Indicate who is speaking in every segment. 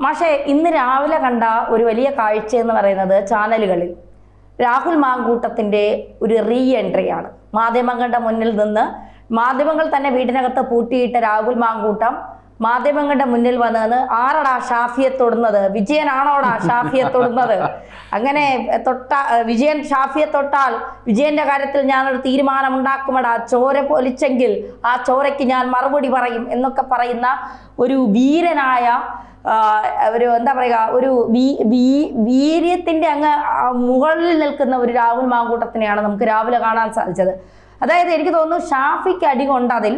Speaker 1: മാഷേ, ഇന്ന് രാവിലെ കണ്ട ഒരു വലിയ കാഴ്ച എന്ന് പറയുന്നത് ചാനലുകളിൽ രാഹുൽ മാങ്കൂട്ടത്തിൻ്റെ ഒരു റീ എൻട്രിയാണ്. മാധ്യമങ്ങളുടെ മുന്നിൽ നിന്ന് മാധ്യമങ്ങൾ തന്നെ വീടിനകത്ത് പൂട്ടിയിട്ട രാഹുൽ മാങ്കൂട്ടം മാധ്യമങ്ങളുടെ മുന്നിൽ വന്നത് ആരടാ ഷാഫിയെ തൊടുന്നത്, വിജയനാണോടാ ഷാഫിയെ തൊടുന്നത്, അങ്ങനെ വിജയൻ ഷാഫിയെ തൊട്ടാൽ വിജയന്റെ കാര്യത്തിൽ ഞാനൊരു തീരുമാനം ഉണ്ടാക്കുമടാ, ചോര പൊലിച്ചെങ്കിൽ ആ ചോരയ്ക്ക് ഞാൻ മറുപടി പറയും എന്നൊക്കെ പറയുന്ന ഒരു വീരനായ ഒരു എന്താ പറയുക, ഒരു വീര്യത്തിൻ്റെ അങ്ങ് മുകളിൽ നിൽക്കുന്ന ഒരു രാഹുൽ മാങ്കൂട്ടത്തിനെയാണ് നമുക്ക് രാവിലെ കാണാൻ സാധിച്ചത്. അതായത് എനിക്ക് തോന്നുന്നു ഷാഫിക്ക് അടി കൊണ്ടതിൽ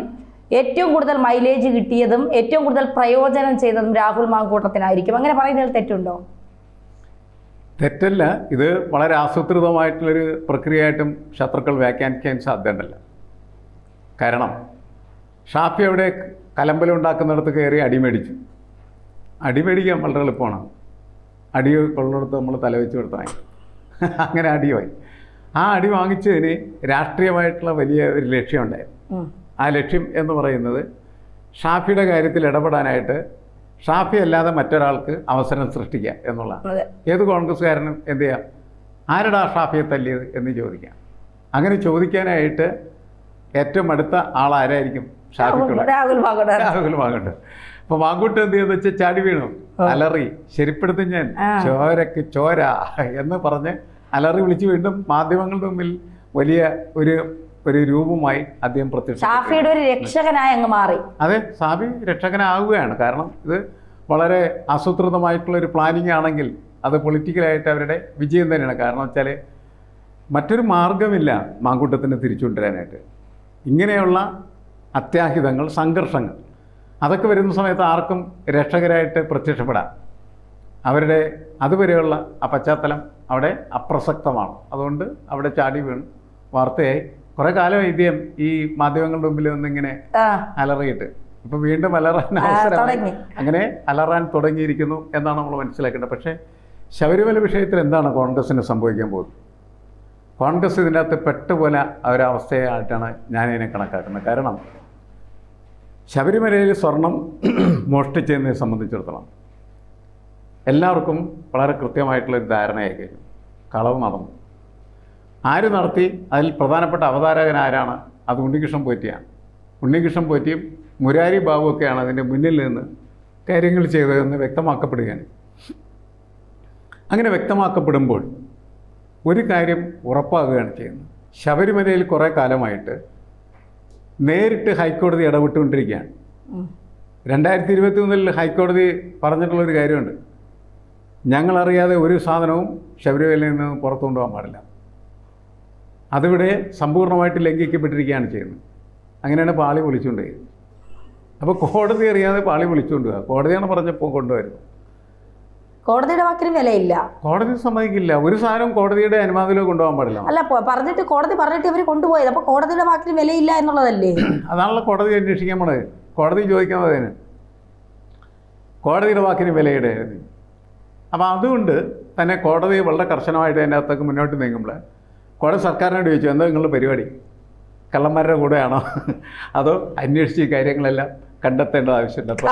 Speaker 1: ഏറ്റവും കൂടുതൽ മൈലേജ് കിട്ടിയതും ഏറ്റവും കൂടുതൽ പ്രയോജനം ചെയ്തതും രാഹുൽ മാങ്കൂട്ടത്തിനായിരിക്കും. അങ്ങനെ പറയുന്നതിൽ തെറ്റുണ്ടോ?
Speaker 2: തെറ്റല്ല. ഇത് വളരെ ആസൂത്രിതമായിട്ടുള്ളൊരു പ്രക്രിയയായിട്ടും ശത്രുക്കൾ വ്യാഖ്യാനിക്കാൻ സാധ്യതയുണ്ടല്ല. കാരണം ഷാഫി അവിടെ കലമ്പലുണ്ടാക്കുന്നിടത്ത് കയറി അടിമേടിച്ചു. അടിമേടിക്കാൻ വളരെ എളുപ്പമാണ്. അടി കൊള്ളിടത്ത് നമ്മൾ തലവെച്ച് കൊടുത്താൽ അങ്ങനെ അടിയായി. ആ അടി വാങ്ങിച്ചതിന് രാഷ്ട്രീയമായിട്ടുള്ള വലിയ ഒരു ലക്ഷ്യമുണ്ടായിരുന്നു. ആ ലക്ഷ്യം എന്ന് പറയുന്നത് ഷാഫിയുടെ കാര്യത്തിൽ ഇടപെടാനായിട്ട് ഷാഫി അല്ലാതെ മറ്റൊരാൾക്ക് അവസരം സൃഷ്ടിക്കുക എന്നുള്ളതാണ്. ഏത് കോൺഗ്രസ്സുകാരനും എന്ത് ചെയ്യാം, ആരടാ ഷാഫിയെ തല്ലിയത് എന്ന് ചോദിക്കാം. അങ്ങനെ ചോദിക്കാനായിട്ട് ഏറ്റവും അടുത്ത ആളാരായിരിക്കും? ഷാഫിക്കുള്ള രാഹുൽ മാങ്കൂട്ടം. അപ്പോൾ മാങ്കൂട്ടം എന്ത് ചെയ്യുന്നത് വെച്ചാൽ ചാടി വീണു, അലറി, ശരിപ്പെടുത്തും ഞാൻ, ചോരക്ക് ചോര എന്ന് പറഞ്ഞ് അലറി വിളിച്ച് വീണ്ടും മാധ്യമങ്ങളുടെ മുമ്പിൽ വലിയ ഒരു രൂപമായി അദ്ദേഹം
Speaker 1: ഷാഫിയുടെ ഒരു രക്ഷകനായി അങ്ങ് മാറി.
Speaker 2: അതെ, ഷാഫി രക്ഷകനാവുകയാണ്. കാരണം ഇത് വളരെ ആസൂത്രിതമായിട്ടുള്ളൊരു പ്ലാനിങ് ആണെങ്കിൽ അത് പൊളിറ്റിക്കലായിട്ട് അവരുടെ വിജയം തന്നെയാണ്. കാരണം വെച്ചാൽ മറ്റൊരു മാർഗമില്ല മാങ്കൂട്ടത്തിന് തിരിച്ചുകൊണ്ടുവരാനായിട്ട്. ഇങ്ങനെയുള്ള അത്യാഹിതങ്ങൾ, സംഘർഷങ്ങൾ അതൊക്കെ വരുന്ന സമയത്ത് ആർക്കും രക്ഷകരായിട്ട് പ്രത്യക്ഷപ്പെടാം. അവരുടെ അതുവരെയുള്ള ആ പശ്ചാത്തലം അവിടെ അപ്രസക്തമാണ്. അതുകൊണ്ട് അവിടെ ചാടി വീണു വാർത്തയായി. കുറെ കാലം ഇദ്ദേഹം ഈ മാധ്യമങ്ങളുടെ മുമ്പിൽ ഒന്നിങ്ങനെ അലറിയിട്ട് ഇപ്പം വീണ്ടും അലറാൻ അവസരമായി. അങ്ങനെ അലറാൻ തുടങ്ങിയിരിക്കുന്നു എന്നാണ് നമ്മൾ മനസ്സിലാക്കേണ്ടത്. പക്ഷേ ശബരിമല വിഷയത്തിൽ എന്താണ് കോൺഗ്രസ്സിന് സംഭവിക്കാൻ പോകുന്നത്? കോൺഗ്രസ് ഇതിനകത്ത് പെട്ടുപോലെ ഒരവസ്ഥയായിട്ടാണ് ഞാനിതിനെ കണക്കാക്കുന്നത്. കാരണം ശബരിമലയിൽ സ്വർണം മോഷ്ടിച്ചതിനെ സംബന്ധിച്ചിടത്തോളം എല്ലാവർക്കും വളരെ കൃത്യമായിട്ടുള്ളൊരു ധാരണയായി കഴിഞ്ഞു. കളവ് നടന്നു. ആര് നടത്തി? അതിൽ പ്രധാനപ്പെട്ട അവതാരകൻ ആരാണ്? അത് ഉണ്ണികൃഷ്ണൻ പോറ്റിയാണ്. ഉണ്ണികൃഷ്ണൻ പോറ്റിയും മുരാരി ബാബുവൊക്കെയാണ് അതിൻ്റെ മുന്നിൽ നിന്ന് കാര്യങ്ങൾ ചെയ്തതെന്ന് വ്യക്തമാക്കപ്പെടുകയാണ്. അങ്ങനെ വ്യക്തമാക്കപ്പെടുമ്പോൾ ഒരു കാര്യം ഉറപ്പാകുകയാണ് ചെയ്യുന്നത്. ശബരിമലയിൽ കുറേ കാലമായിട്ട് നേരിട്ട് ഹൈക്കോടതി ഇടപെട്ടുകൊണ്ടിരിക്കുകയാണ്. 2021 ഹൈക്കോടതി പറഞ്ഞിട്ടുള്ളൊരു കാര്യമുണ്ട്, ഞങ്ങളറിയാതെ ഒരു സാധനവും ശബരിമലയിൽ നിന്ന് പുറത്തു കൊണ്ടുപോകാൻ പാടില്ല. അതിവിടെ സമ്പൂർണ്ണമായിട്ട് ലംഘിക്കപ്പെട്ടിരിക്കുകയാണ് ചെയ്യുന്നത്. അങ്ങനെയാണ് പാളി വിളിച്ചുകൊണ്ടുപോയത്. അപ്പോൾ കോടതി അറിയാതെ പാളി വിളിച്ചുകൊണ്ട് പോവുക. കോടതിയാണ് പറഞ്ഞപ്പോൾ കൊണ്ടുവരുന്നത്.
Speaker 1: കോടതിയുടെ വാക്കിന് വിലയില്ല.
Speaker 2: കോടതി സമ്മതിക്കില്ല. ഒരു സാധനം കോടതിയുടെ അനുവാദത്തിലോ കൊണ്ടുപോകാൻ പാടില്ല.
Speaker 1: അല്ല, പറഞ്ഞിട്ട് കോടതി പറഞ്ഞിട്ട് ഇവർ കൊണ്ടുപോയത്. അപ്പോൾ കോടതിയുടെ വാക്കിന് വിലയില്ല എന്നുള്ളതല്ലേ?
Speaker 2: അതാണല്ലോ കോടതി അന്വേഷിക്കാൻ പോണത്. കോടതി ചോദിക്കാൻ പോയതിന് കോടതിയുടെ വാക്കിന് വിലയുടെ. അപ്പോൾ അതുകൊണ്ട് തന്നെ കോടതി വളരെ കർശനമായിട്ട് അതിൻ്റെ അകത്തേക്ക് മുന്നോട്ട് നീങ്ങുമ്പോൾ കോടതി സർക്കാരിനോട് ചോദിച്ചു, എന്താ നിങ്ങളുടെ പരിപാടി? കള്ളന്മാരുടെ കൂടെയാണോ അതോ അന്വേഷിച്ച് ഈ കാര്യങ്ങളെല്ലാം കണ്ടെത്തേണ്ട ആവശ്യമുണ്ട്?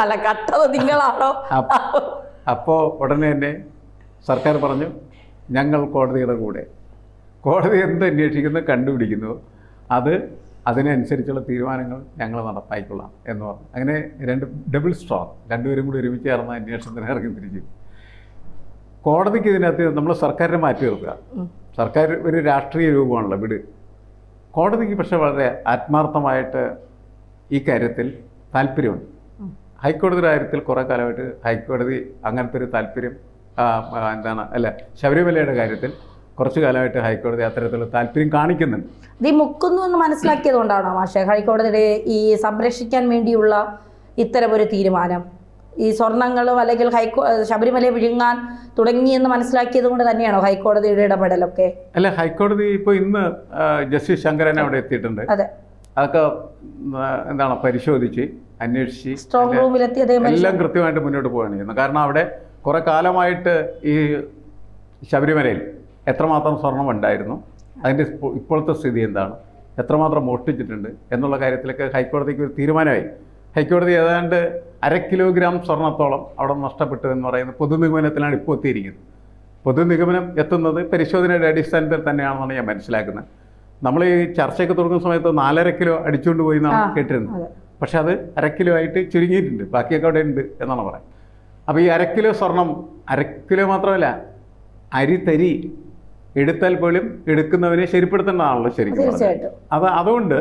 Speaker 2: അപ്പോൾ ഉടനെ തന്നെ സർക്കാർ പറഞ്ഞു, ഞങ്ങൾ കോടതിയുടെ കൂടെ. കോടതി എന്ത് അന്വേഷിക്കുന്നു കണ്ടുപിടിക്കുന്നു അതിനനുസരിച്ചുള്ള തീരുമാനങ്ങൾ ഞങ്ങൾ നടപ്പായിക്കൊള്ളാം എന്ന് പറഞ്ഞു. അങ്ങനെ ഡബിൾ സ്ട്രോങ്, രണ്ടുപേരും കൂടി ഒരുമിച്ച് ചേർന്ന അന്വേഷണത്തിന് ഇറങ്ങി തിരിച്ചു. കോടതിക്ക് ഇതിനകത്ത് നമ്മൾ സർക്കാരിനെ മാറ്റി നിർത്തുക. സർക്കാർ ഒരു രാഷ്ട്രീയ രൂപമാണല്ലോ, വിട്. കോടതിക്ക് പക്ഷേ വളരെ ആത്മാർത്ഥമായിട്ട് ഈ കാര്യത്തിൽ താല്പര്യമുണ്ട്. ഹൈക്കോടതിയുടെ കാര്യത്തിൽ കുറേ കാലമായിട്ട് ഹൈക്കോടതി അങ്ങനത്തെ ഒരു താല്പര്യം ശബരിമലയുടെ കാര്യത്തിൽ കുറച്ചു കാലമായിട്ട് ഹൈക്കോടതി അത്തരത്തിലുള്ള താല്പര്യം കാണിക്കുന്നുണ്ട്.
Speaker 1: ഇത് മുക്കുന്നു എന്ന് മനസ്സിലാക്കിയത് കൊണ്ടാണോ മാഷെ ഹൈക്കോടതിയുടെ ഈ സംരക്ഷിക്കാൻ വേണ്ടിയുള്ള ഇത്തരമൊരു തീരുമാനം? ഈ സ്വർണ്ണങ്ങളും അല്ലെങ്കിൽ ശബരിമലയെ വിഴുങ്ങാൻ തുടങ്ങിയെന്ന് മനസ്സിലാക്കിയത് കൊണ്ട് തന്നെയാണോ ഹൈക്കോടതിയുടെ ഇടപെടലൊക്കെ?
Speaker 2: അല്ല, ഹൈക്കോടതി ഇപ്പോൾ ഇന്ന് ജസ്റ്റിസ് ശങ്കരൻ അവിടെ എത്തിയിട്ടുണ്ട്.
Speaker 1: അതെ,
Speaker 2: അതൊക്കെ പരിശോധിച്ച് അന്വേഷിച്ച്
Speaker 1: സ്ട്രോങ് റൂമിലെത്തി
Speaker 2: എല്ലാം കൃത്യമായിട്ട് മുന്നോട്ട് പോവുകയാണ് ചെയ്യുന്നത്. കാരണം അവിടെ കുറെ കാലമായിട്ട് ഈ ശബരിമലയിൽ എത്രമാത്രം സ്വർണം ഉണ്ടായിരുന്നു, അതിൻ്റെ ഇപ്പോഴത്തെ സ്ഥിതി എന്താണ്, എത്രമാത്രം മോഷ്ടിച്ചിട്ടുണ്ട് എന്നുള്ള കാര്യത്തിലൊക്കെ ഹൈക്കോടതിക്ക് ഒരു തീരുമാനമായി. ഹൈക്കോടതി ഏതാണ്ട് 1/2 കിലോഗ്രാം സ്വർണത്തോളം അവിടെ നഷ്ടപ്പെട്ടു എന്ന് പറയുന്ന പൊതുനിഗമനത്തിലാണ് ഇപ്പോൾ എത്തിയിരിക്കുന്നത്. പൊതുനിഗമനം എത്തുന്നത് പരിശോധനയുടെ അടിസ്ഥാനത്തിൽ തന്നെയാണെന്നാണ് ഞാൻ മനസ്സിലാക്കുന്നത്. നമ്മൾ ഈ ചർച്ചയൊക്കെ തുടങ്ങുന്ന സമയത്ത് 4.5 കിലോ അടിച്ചുകൊണ്ട് പോയി എന്നാണ് കേട്ടിരുന്നത്. പക്ഷെ അത് 1/2 കിലോ ആയിട്ട് ചുരുങ്ങിയിട്ടുണ്ട്, ബാക്കിയൊക്കെ അവിടെ ഉണ്ട് എന്നാണ് പറയുന്നത്. അപ്പോൾ ഈ 1/2 കിലോ സ്വർണം, 1/2 കിലോ മാത്രമല്ല, അരി എടുത്താൽ പോലും എടുക്കുന്നവനെ ശരിപ്പെടുത്തേണ്ടതാണല്ലോ ശരിക്കും. അതുകൊണ്ട്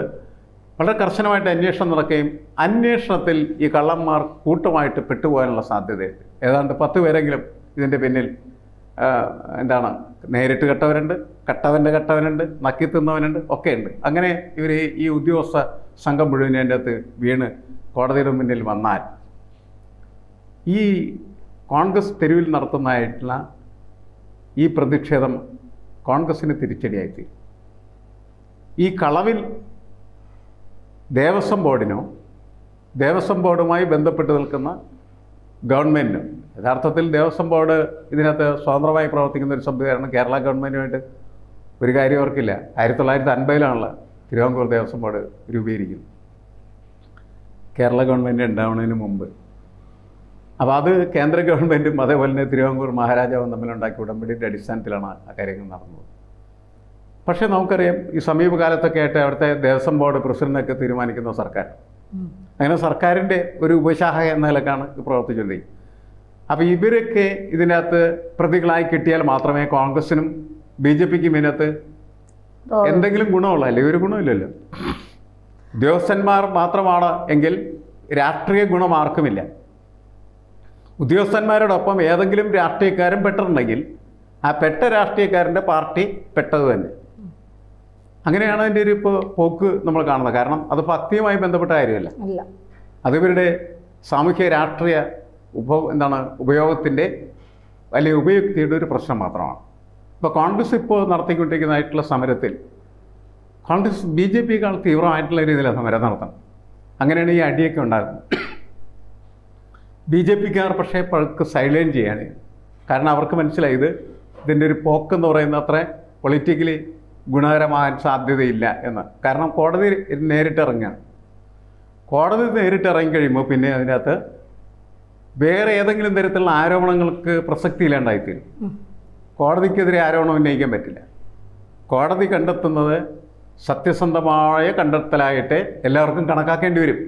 Speaker 2: വളരെ കർശനമായിട്ട് അന്വേഷണം നടക്കുകയും അന്വേഷണത്തിൽ ഈ കള്ളന്മാർ കൂട്ടമായിട്ട് പെട്ടുപോകാനുള്ള സാധ്യതയുണ്ട്. ഏതാണ്ട് 10 പേരെങ്കിലും ഇതിൻ്റെ പിന്നിൽ നേരിട്ട് കട്ടവനുണ്ട്, നക്കി തിന്നവനുണ്ട്, ഒക്കെ ഉണ്ട്. അങ്ങനെ ഇവർ ഈ ഉദ്യോഗസ്ഥ സംഘം മുഴുവൻ അതിൻ്റെ അകത്ത് വീണ് കോടതിയുടെ മുന്നിൽ വന്നാൽ ഈ കോൺഗ്രസ് തെരുവിൽ നടത്തുന്നതായിട്ടുള്ള ഈ പ്രതിഷേധം കോൺഗ്രസ്സിന് തിരിച്ചടിയായിത്തീരും. ഈ കളവിൽ ദേവസ്വം ബോർഡിനോ ദേവസ്വം ബോർഡുമായി ബന്ധപ്പെട്ട് നിൽക്കുന്ന ഗവൺമെൻറ്റിനോ, യഥാർത്ഥത്തിൽ ദേവസ്വം ബോർഡ് ഇതിനകത്ത് സ്വതന്ത്രമായി പ്രവർത്തിക്കുന്ന ഒരു സംവിധാനം, കേരള ഗവൺമെൻറ്റുമായിട്ട് ഒരു കാര്യം ഓർക്കില്ല. 1950 തിരുവിതാംകൂർ ദേവസ്വം ബോർഡ് രൂപീകരിക്കുന്നത്, കേരള ഗവൺമെൻറ് ഉണ്ടാവുന്നതിന് മുമ്പ്. അപ്പോൾ അത് കേന്ദ്ര ഗവൺമെൻറ്റും അതേപോലെ തന്നെ തിരുവിതാംകൂർ മഹാരാജാവും തമ്മിലുണ്ടാക്കിയ ഉടമ്പടിയുടെ അടിസ്ഥാനത്തിലാണ് ആ കാര്യങ്ങൾ നടന്നത്. പക്ഷേ നമുക്കറിയാം, ഈ സമീപകാലത്തൊക്കെ ആയിട്ട് അവിടുത്തെ ദേവസ്വം ബോർഡ് പ്രസിഡൻ്റൊക്കെ തീരുമാനിക്കുന്ന സർക്കാർ. അങ്ങനെ സർക്കാരിൻ്റെ ഒരു ഉപശാഖ എന്ന നിലക്കാണ് പ്രവർത്തിച്ചുകൊണ്ടിരിക്കുന്നത്. അപ്പോൾ ഇവരൊക്കെ ഇതിനകത്ത് പ്രതികളായി കിട്ടിയാൽ മാത്രമേ കോൺഗ്രസിനും BJPക്കും ഇതിനകത്ത് എന്തെങ്കിലും ഗുണമുള്ള, അല്ലെങ്കിൽ ഒരു ഗുണമില്ലല്ലോ. ഉദ്യോഗസ്ഥന്മാർ മാത്രമാണ് എങ്കിൽ രാഷ്ട്രീയ ഗുണം ആർക്കുമില്ല. ഉദ്യോഗസ്ഥന്മാരോടൊപ്പം ഏതെങ്കിലും രാഷ്ട്രീയക്കാരൻ പെട്ടിട്ടുണ്ടെങ്കിൽ ആ പെട്ട രാഷ്ട്രീയക്കാരൻ്റെ പാർട്ടി പെട്ടത് തന്നെ. അങ്ങനെയാണ് അതിൻ്റെ ഒരു പോക്ക് നമ്മൾ കാണുന്നത്. കാരണം അത് ഭക്തിയുമായി ബന്ധപ്പെട്ട കാര്യമല്ല, അത് ഇവരുടെ സാമൂഹ്യ രാഷ്ട്രീയ ഉപയോഗത്തിൻ്റെ അല്ലെങ്കിൽ ഉപയുക്തിയുടെ ഒരു പ്രശ്നം മാത്രമാണ്. ഇപ്പോൾ കോൺഗ്രസ് ഇപ്പോൾ നടത്തിക്കൊണ്ടിരിക്കുന്നതായിട്ടുള്ള സമരത്തിൽ കോൺഗ്രസ് BJPയേക്കാൾ തീവ്രമായിട്ടുള്ള രീതിയിലാണ് സമരം നടത്തണം. അങ്ങനെയാണ് ഈ അടിയൊക്കെ ഉണ്ടാകുന്നത്. BJPക്കാർ പക്ഷേ പഴുക്ക് സൈലൈൻ ചെയ്യാണ്. കാരണം അവർക്ക് മനസ്സിലായി ഇതിൻ്റെ ഒരു പോക്കെന്ന് പറയുന്നത് അത്ര പൊളിറ്റിക്കലി ഗുണകരമാകാൻ സാധ്യതയില്ല എന്ന്. കാരണം കോടതി നേരിട്ടിറങ്ങുകയാണ്. കോടതി നേരിട്ടിറങ്ങിക്കഴിയുമ്പോൾ പിന്നെ അതിനകത്ത് വേറെ ഏതെങ്കിലും തരത്തിലുള്ള ആരോപണങ്ങൾക്ക് പ്രസക്തി ഇല്ലാണ്ടായിത്തീരും. കോടതിക്കെതിരെ ആരോപണം ഉന്നയിക്കാൻ പറ്റില്ല. കോടതി കണ്ടെത്തുന്നത് സത്യസന്ധമായ കണ്ടെത്തലായിട്ട് എല്ലാവർക്കും കണക്കാക്കേണ്ടി വരും.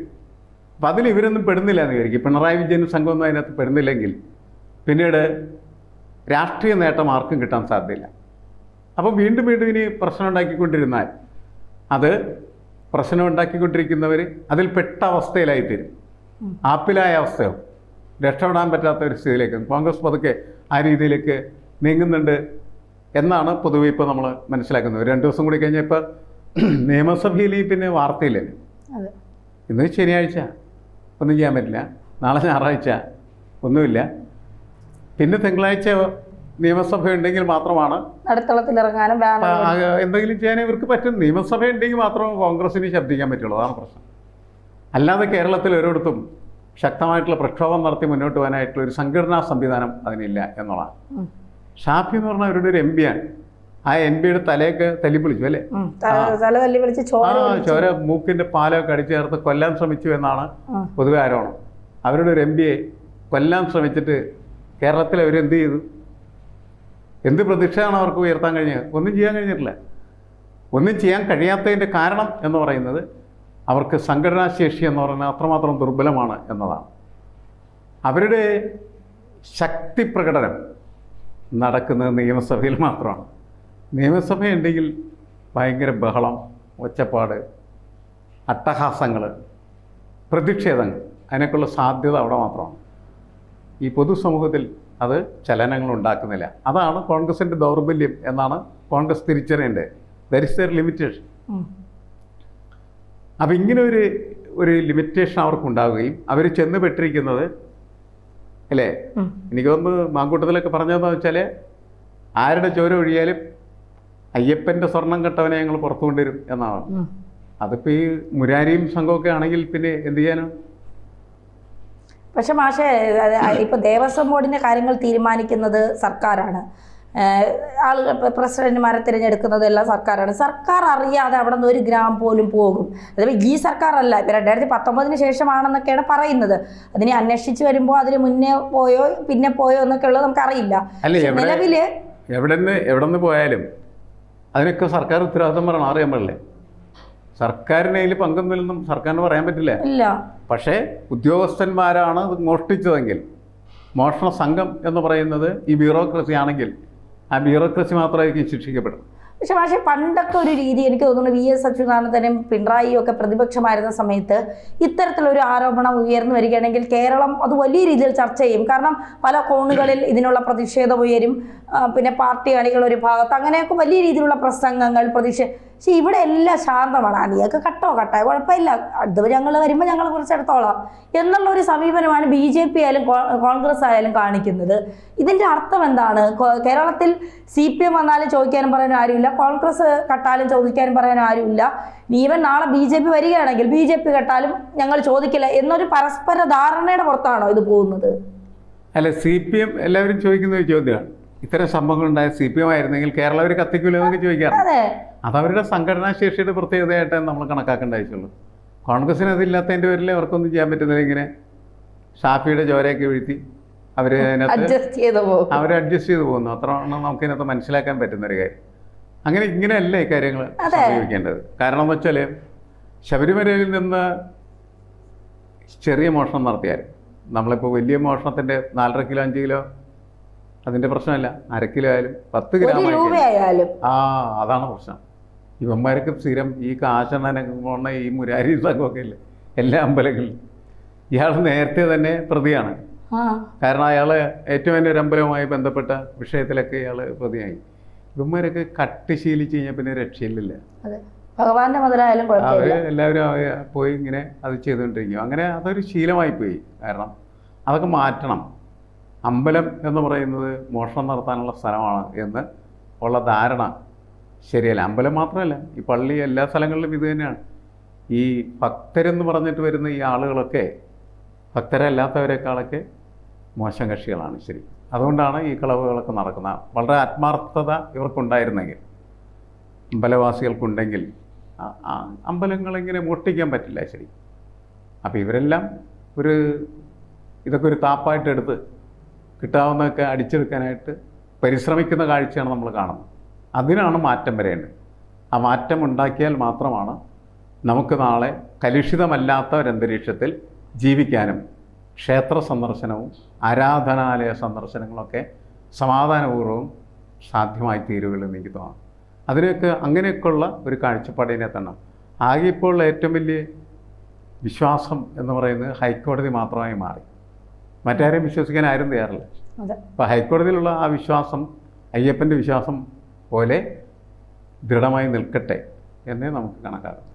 Speaker 2: അപ്പം അതിൽ ഇവരൊന്നും പെടുന്നില്ല എന്ന് വിചാരിക്കും. പിണറായി വിജയനും സംഘമൊന്നും അതിനകത്ത് പെടുന്നില്ലെങ്കിൽ പിന്നീട് രാഷ്ട്രീയ നേട്ടം ആർക്കും കിട്ടാൻ സാധ്യതയില്ല. അപ്പം വീണ്ടും ഇനി പ്രശ്നം ഉണ്ടാക്കിക്കൊണ്ടിരുന്നാൽ അത് പ്രശ്നം ഉണ്ടാക്കിക്കൊണ്ടിരിക്കുന്നവർ അതിൽ പെട്ട അവസ്ഥയിലായിത്തീരും. ആപ്പിലായ അവസ്ഥയോ രക്ഷപ്പെടാൻ പറ്റാത്ത ഒരു സ്ഥിതിയിലേക്ക് കോൺഗ്രസ് പതുക്കെ ആ രീതിയിലേക്ക് നീങ്ങുന്നുണ്ട് എന്നാണ് പൊതുവെ ഇപ്പോൾ നമ്മൾ മനസ്സിലാക്കുന്നത്. 2 ദിവസം കൂടി കഴിഞ്ഞാൽ ഇപ്പോൾ നിയമസഭയിൽ പിന്നെ വാർത്തയില്ലല്ലോ. ഇന്ന് ശനിയാഴ്ച ഒന്നും ചെയ്യാൻ പറ്റില്ല, നാളെ ഞായറാഴ്ച ഒന്നുമില്ല, പിന്നെ തിങ്കളാഴ്ച നിയമസഭ ഉണ്ടെങ്കിൽ മാത്രമാണ്
Speaker 1: നടുത്തളത്തിലിറങ്ങാനും
Speaker 2: എന്തെങ്കിലും ചെയ്യാൻ ഇവർക്ക് പറ്റും. നിയമസഭ ഉണ്ടെങ്കിൽ മാത്രമേ കോൺഗ്രസിന് ശബ്ദിക്കാൻ പറ്റുള്ളൂ. അതാണ് പ്രശ്നം. അല്ലാതെ കേരളത്തിൽ ഒരിടത്തും ശക്തമായിട്ടുള്ള പ്രക്ഷോഭം നടത്തി മുന്നോട്ട് പോകാനായിട്ടുള്ള ഒരു സംഘടനാ സംവിധാനം അതിനില്ല എന്നുള്ളതാണ്. ഷാഫി എന്ന് പറഞ്ഞാൽ അവരുടെ ഒരു MP ആണ്. ആ MP-യുടെ തലയൊക്കെ തല്ലിപ്പൊളിച്ചു അല്ലേ, ചോര മൂക്കിൻ്റെ പാലൊക്കെ അടിച്ചു ചേർത്ത് കൊല്ലാൻ ശ്രമിച്ചു എന്നാണ് പൊതുവെ ആരോപണം. അവരുടെ ഒരു MP-യെ കൊല്ലാൻ ശ്രമിച്ചിട്ട് കേരളത്തിൽ അവരെന്ത് ചെയ്തു? എന്ത് പ്രതീക്ഷയാണ് അവർക്ക് ഉയർത്താൻ കഴിഞ്ഞത്? ഒന്നും ചെയ്യാൻ കഴിഞ്ഞിട്ടില്ല. ഒന്നും ചെയ്യാൻ കഴിയാത്തതിൻ്റെ കാരണം എന്ന് പറയുന്നത് അവർക്ക് സംഘടനാശേഷി എന്ന് പറയുന്നത് അത്രമാത്രം ദുർബലമാണ് എന്നതാണ്. അവരുടെ ശക്തി പ്രകടനം നടക്കുന്നത് നിയമസഭയിൽ മാത്രമാണ്. നിയമസഭയുണ്ടെങ്കിൽ ഭയങ്കര ബഹളം, ഒച്ചപ്പാട്, അട്ടഹാസങ്ങൾ, പ്രതിഷേധങ്ങൾ, അതിനൊക്കെയുള്ള സാധ്യത അവിടെ മാത്രമാണ്. ഈ പൊതുസമൂഹത്തിൽ അത് ചലനങ്ങൾ ഉണ്ടാക്കുന്നില്ല. അതാണ് കോൺഗ്രസിൻ്റെ ദൗർബല്യം എന്നാണ് കോൺഗ്രസ് തിരിച്ചറിയേണ്ടത്. That is their limitation. അപ്പം ഇങ്ങനെ ഒരു ലിമിറ്റേഷൻ അവർക്കുണ്ടാവുകയും അവർ ചെന്ന് പെട്ടിരിക്കുന്നത് അല്ലേ, എനിക്ക് തോന്നുന്നു മാങ്കൂട്ടത്തിലൊക്കെ പറഞ്ഞതെന്ന് വെച്ചാൽ ആരുടെ ചോര ഒഴിയാലും അയ്യപ്പൻ്റെ സ്വർണം കെട്ടവനെ ഞങ്ങൾ പുറത്തു കൊണ്ടുവരും എന്നാണ്. അതിപ്പോൾ ഈ മുരാരിയും സംഘമൊക്കെ ആണെങ്കിൽ പിന്നെ എന്ത് ചെയ്യാനാണ്?
Speaker 1: പക്ഷെ മാഷെ, ഇപ്പോൾ ദേവസ്വം ബോർഡിൻ്റെ കാര്യങ്ങൾ തീരുമാനിക്കുന്നത് സർക്കാരാണ്. ആളുകൾ പ്രസിഡന്റുമാരെ തിരഞ്ഞെടുക്കുന്നതെല്ലാം സർക്കാരാണ്. സർക്കാർ അറിയാതെ അവിടെ നിന്ന് 1 ഗ്രാം പോലും പോകും. അതായത് ഈ സർക്കാരല്ല, ഇപ്പം 2019 ശേഷമാണെന്നൊക്കെയാണ് പറയുന്നത്. അതിനെ അന്വേഷിച്ച് വരുമ്പോൾ അതിന് മുന്നേ പോയോ പിന്നെ പോയോ എന്നൊക്കെ ഉള്ളത് നമുക്കറിയില്ല. നിലവിൽ
Speaker 2: എവിടെ നിന്ന് പോയാലും അതിനൊക്കെ സർക്കാർ ഉത്തരവാദിത്തം പറയണം. അറിയാൻ പാടില്ലേ? സർക്കാരിന് അതിൽ പങ്കൊന്നുമില്ലെന്നും സർക്കാരിന് പറയാൻ പറ്റില്ല.
Speaker 1: ഇല്ല. പക്ഷേ
Speaker 2: ഉദ്യോഗസ്ഥന്മാരാണ് ഇത് മോഷ്ടിച്ചതെങ്കിൽ, മോഷണ സംഘം എന്ന് പറയുന്നത് ഈ ബ്യൂറോക്രസി ആണെങ്കിൽ ആ ബ്യൂറോക്രസി മാത്രമായിരിക്കും ശിക്ഷിക്കപ്പെടും.
Speaker 1: പക്ഷേ പണ്ടൊക്കെ ഒരു രീതി, എനിക്ക് തോന്നുന്നു VS അച്യുതാനന്ദനും പിണറായിയും ഒക്കെ പ്രതിപക്ഷമായിരുന്ന സമയത്ത് ഇത്തരത്തിലൊരു ആരോപണം ഉയർന്നു വരികയാണെങ്കിൽ കേരളം അത് വലിയ രീതിയിൽ ചർച്ച ചെയ്യും. കാരണം പല കോണുകളിൽ ഇതിനുള്ള പ്രതിഷേധം ഉയരും. പിന്നെ പാർട്ടി അണികൾ ഒരു ഭാഗത്ത്, അങ്ങനെയൊക്കെ വലിയ രീതിയിലുള്ള പ്രസംഗങ്ങൾ പക്ഷേ ഇവിടെ എല്ലാം ശാന്തമാണ്. അണിയൊക്കെ കട്ടായ കുഴപ്പമില്ല, അടുത്തവർ ഞങ്ങൾ വരുമ്പോൾ ഞങ്ങൾ കുറച്ചെടുത്തോളാം എന്നുള്ളൊരു സമീപനമാണ് BJP ആയാലും കോൺഗ്രസ് ആയാലും കാണിക്കുന്നത്. ഇതിൻ്റെ അർത്ഥം എന്താണ്? കേരളത്തിൽ CPM വന്നാലും ചോദിക്കാനും പറയാനും ആരുമില്ല, കോൺഗ്രസ് കട്ടാലും ചോദിക്കാനും പറയാനും ആരുമില്ല. ഈവൻ നാളെ BJP വരികയാണെങ്കിൽ BJP കട്ടാലും ഞങ്ങൾ ചോദിക്കില്ല എന്നൊരു പരസ്പര ധാരണയുടെ പുറത്താണോ ഇത് പോകുന്നത്?
Speaker 2: അല്ല, CPM എല്ലാവരും ചോദിക്കുന്ന ഒരു ചോദ്യമാണ്. ഇത്തരം സംഭവങ്ങൾ ഉണ്ടായ CPM ആയിരുന്നെങ്കിൽ കേരളം അവർ കത്തിക്കൂല എന്നൊക്കെ ചോദിക്കാറ്. അതവരുടെ സംഘടനാ ശേഷിയുടെ പ്രത്യേകതയായിട്ട് നമ്മൾ കണക്കാക്കേണ്ട ആവശ്യമുള്ളൂ. കോൺഗ്രസിന് അതില്ലാത്തതിൻ്റെ പേരിൽ അവർക്കൊന്നും ചെയ്യാൻ പറ്റുന്നില്ല. ഇങ്ങനെ ഷാഫിയുടെ ചോരയൊക്കെ വീഴ്ത്തി അവർ അഡ്ജസ്റ്റ് ചെയ്ത് പോകുന്നു. അത്രയാണ് നമുക്കിതിനകത്ത് മനസ്സിലാക്കാൻ പറ്റുന്നൊരു കാര്യം. ഇങ്ങനെയല്ല ഈ കാര്യങ്ങൾ സമീപിക്കേണ്ടത്. കാരണം എന്ന് വെച്ചാൽ ശബരിമലയിൽ നിന്ന് ചെറിയ മോഷണം നടത്തിയാൽ, നമ്മളിപ്പോൾ വലിയ മോഷണത്തിൻ്റെ 4.5 കിലോ 5 കിലോ അതിൻ്റെ പ്രശ്നമല്ല, 1/2 കിലോ ആയാലും 10 ഗ്രാം ആയാലും അതാണ് പ്രശ്നം. ഇവന്മാർക്ക് സ്ഥിരം ഈ കാശണ്ണനൊക്കെ പോണ ഈ മുരാരി സംഘമൊക്കെ ഇല്ലേ എല്ലാ അമ്പലങ്ങളിലും, ഇയാൾ നേരത്തെ തന്നെ പ്രതിയാണ്. കാരണം അയാൾ ഏറ്റവും വലിയൊരു അമ്പലവുമായി ബന്ധപ്പെട്ട വിഷയത്തിലൊക്കെ ഇയാൾ പ്രതിയായി. ഇവന്മാരൊക്കെ കട്ട് ശീലിച്ച് കഴിഞ്ഞാൽ പിന്നെ രക്ഷയില്ല.
Speaker 1: ഭഗവാന്റെ മുതലായാലും
Speaker 2: അവർ എല്ലാവരും പോയി ഇങ്ങനെ അത് ചെയ്തുകൊണ്ടിരിക്കും. അങ്ങനെ അതൊരു ശീലമായി പോയി. കാരണം അതൊക്കെ മാറ്റണം. അമ്പലം എന്ന് പറയുന്നത് മോഷണം നടത്താനുള്ള സ്ഥലമാണ് എന്ന് ഉള്ള ധാരണ ശരിയല്ല. അമ്പലം മാത്രമല്ല, ഈ പള്ളി എല്ലാ സ്ഥലങ്ങളിലും ഇത് തന്നെയാണ്. ഈ ഭക്തരെന്ന് പറഞ്ഞിട്ട് വരുന്ന ഈ ആളുകളൊക്കെ ഭക്തരല്ലാത്തവരെക്കാളൊക്കെ മോശം കക്ഷികളാണ് ശരി. അതുകൊണ്ടാണ് ഈ കളവുകളൊക്കെ നടക്കുന്നത്. വളരെ ആത്മാർത്ഥത ഇവർക്കുണ്ടായിരുന്നെങ്കിൽ, അമ്പലവാസികൾക്കുണ്ടെങ്കിൽ അമ്പലങ്ങളിങ്ങനെ മോഷ്ടിക്കാൻ പറ്റില്ല ശരി. അപ്പോൾ ഇവരെല്ലാം ഇതൊക്കെ ഒരു താപ്പായിട്ട് എടുത്ത് കിട്ടാവുന്നതൊക്കെ അടിച്ചെടുക്കാനായിട്ട് പരിശ്രമിക്കുന്ന കാഴ്ചയാണ് നമ്മൾ കാണുന്നത്. അതിനാണ് മാറ്റം വരേണ്ടത്. ആ മാറ്റം ഉണ്ടാക്കിയാൽ മാത്രമാണ് നമുക്ക് നാളെ കലുഷിതമല്ലാത്ത ഒരന്തരീക്ഷത്തിൽ ജീവിക്കാനും ക്ഷേത്ര സന്ദർശനവും ആരാധനാലയ സന്ദർശനങ്ങളൊക്കെ സമാധാനപൂർവ്വം സാധ്യമായി തീരുകയുള്ളൂ എന്ന് എനിക്ക് തോന്നുന്നു. അങ്ങനെയൊക്കെയുള്ള ഒരു കാഴ്ചപ്പാടിനെ തന്നെ ആകെ ഇപ്പോൾ ഏറ്റവും വലിയ വിശ്വാസം എന്ന് പറയുന്നത് ഹൈക്കോടതി മാത്രമായി മാറി. മറ്റാരെയും വിശ്വസിക്കാൻ ആരും തയ്യാറില്ല. അപ്പോൾ ഹൈക്കോടതിയിലുള്ള ആ വിശ്വാസം അയ്യപ്പൻ്റെ വിശ്വാസം പോലെ ദൃഢമായി നിൽക്കട്ടെ എന്നേ നമുക്ക് കണക്കാക്കാം.